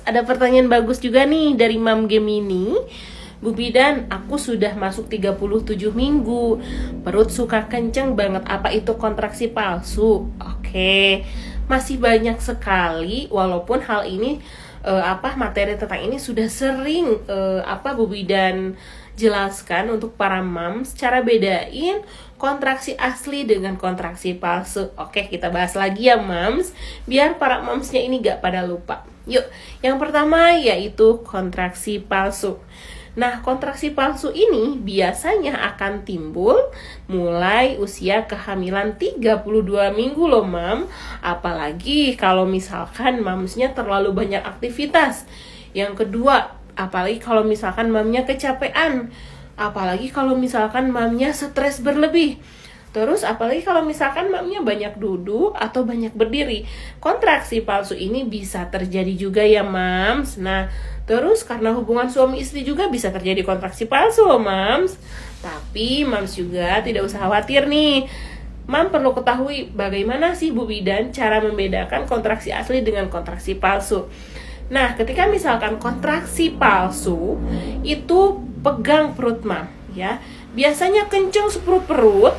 ada pertanyaan bagus juga nih dari Mam Gemini. Bu Bidan, aku sudah masuk 37 minggu. Perut suka kenceng banget. Apa itu kontraksi palsu? Oke. Masih banyak sekali, walaupun hal ini materi tentang ini sudah sering Bu Bidan jelaskan untuk para moms, cara bedain kontraksi asli dengan kontraksi palsu. Oke, kita bahas lagi ya moms, biar para momsnya ini gak pada lupa. Yuk, yang pertama yaitu kontraksi palsu. Nah, kontraksi palsu ini biasanya akan timbul mulai usia kehamilan 32 minggu loh, Mam. Apalagi kalau misalkan mamsnya terlalu banyak aktivitas. Yang kedua, apalagi kalau misalkan mamnya kecapean. Apalagi kalau misalkan mamnya stres berlebih. Terus apalagi kalau misalkan mamnya banyak duduk atau banyak berdiri. Kontraksi palsu ini bisa terjadi juga ya, Mams. Nah, terus karena hubungan suami istri juga bisa terjadi kontraksi palsu loh, Mams. Tapi Mams juga tidak usah khawatir nih. Mam perlu ketahui bagaimana sih Bu Bidan cara membedakan kontraksi asli dengan kontraksi palsu. Nah, ketika misalkan kontraksi palsu itu pegang perut Mam ya. Biasanya kenceng seperut perut.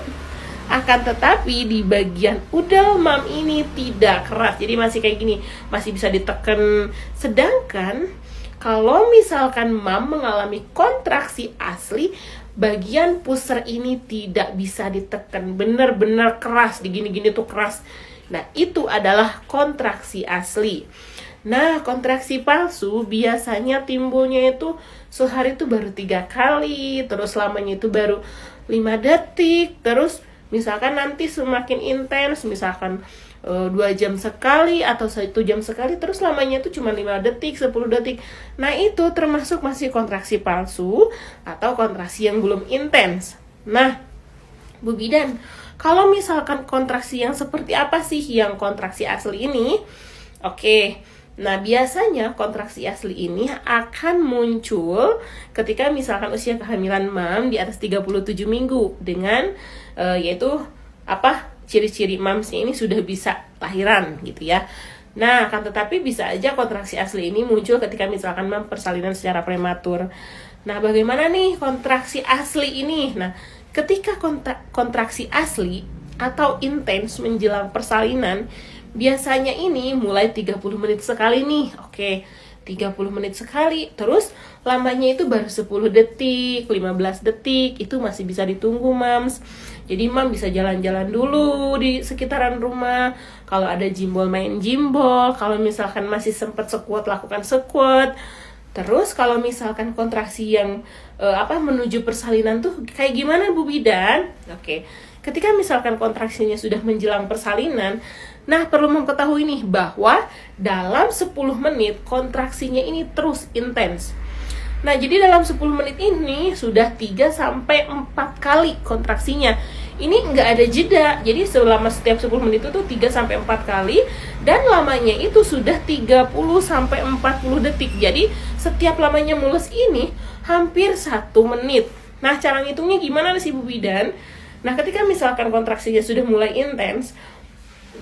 Akan tetapi di bagian udel Mam ini tidak keras. Jadi masih kayak gini, masih bisa ditekan. Sedangkan kalau misalkan Mam mengalami kontraksi asli, bagian pusar ini tidak bisa ditekan, benar-benar keras, digini-gini tuh keras. Nah, itu adalah kontraksi asli. Nah, kontraksi palsu biasanya timbulnya itu sehari itu baru 3 kali, terus lamanya itu baru 5 detik, terus misalkan nanti semakin intens, misalkan 2 jam sekali atau 1 jam sekali, terus lamanya itu cuma 5 detik, 10 detik. Nah, itu termasuk masih kontraksi palsu atau kontraksi yang belum intens. Nah, Bu Bidan, kalau misalkan kontraksi yang seperti apa sih yang kontraksi asli ini? Oke, nah biasanya kontraksi asli ini akan muncul ketika misalkan usia kehamilan Mam di atas 37 minggu dengan yaitu ciri-ciri mamsnya ini sudah bisa lahiran gitu ya. Nah, akan tetapi bisa aja kontraksi asli ini muncul ketika misalkan mam persalinan secara prematur. Nah, bagaimana nih kontraksi asli ini? Nah, ketika kontraksi asli atau intens menjelang persalinan, biasanya ini mulai 30 menit sekali nih. Oke, 30 menit sekali, terus lamanya itu baru 10 detik, 15 detik, itu masih bisa ditunggu mams. Jadi mam bisa jalan-jalan dulu di sekitaran rumah, kalau ada jimbol main jimbol, kalau misalkan masih sempat squat lakukan squat. Terus kalau misalkan kontraksi yang menuju persalinan tuh kayak gimana Bu Bidan? Oke, ketika misalkan kontraksinya sudah menjelang persalinan, nah perlu mengetahui nih bahwa dalam 10 menit kontraksinya ini terus intens. Nah, jadi dalam 10 menit ini sudah 3-4 kali kontraksinya. Ini nggak ada jeda. Jadi selama setiap 10 menit itu tuh 3-4 kali. Dan lamanya itu sudah 30-40 detik. Jadi setiap lamanya mulus ini hampir 1 menit. Nah, cara ngitungnya gimana sih Bu Bidan? Nah, ketika misalkan kontraksinya sudah mulai intens,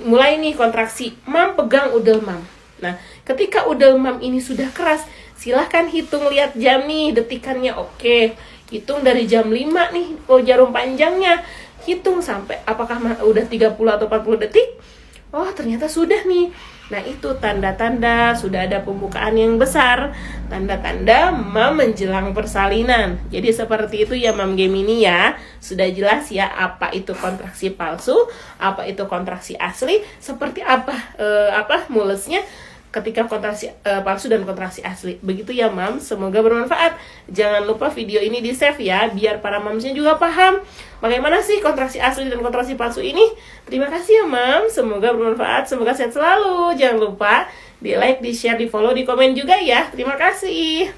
mulai nih kontraksi, mam pegang udel mam. Nah, ketika udel mam ini sudah keras, silahkan hitung, lihat jam nih, detikannya. Oke, hitung dari jam 5 nih, jarum panjangnya. Hitung sampai apakah udah 30 atau 40 detik. Oh, ternyata sudah nih. Nah, itu tanda-tanda sudah ada pembukaan yang besar. Tanda-tanda mam menjelang persalinan. Jadi seperti itu ya Mam Gemini ya. Sudah jelas ya apa itu kontraksi palsu, apa itu kontraksi asli, seperti apa mulusnya ketika kontraksi palsu dan kontraksi asli. Begitu ya Mam, semoga bermanfaat. Jangan lupa video ini di save ya, biar para mamsnya juga paham bagaimana sih kontraksi asli dan kontraksi palsu ini. Terima kasih ya Mam, semoga bermanfaat, semoga sehat selalu. Jangan lupa di like, di share, di follow, di komen juga ya. Terima kasih.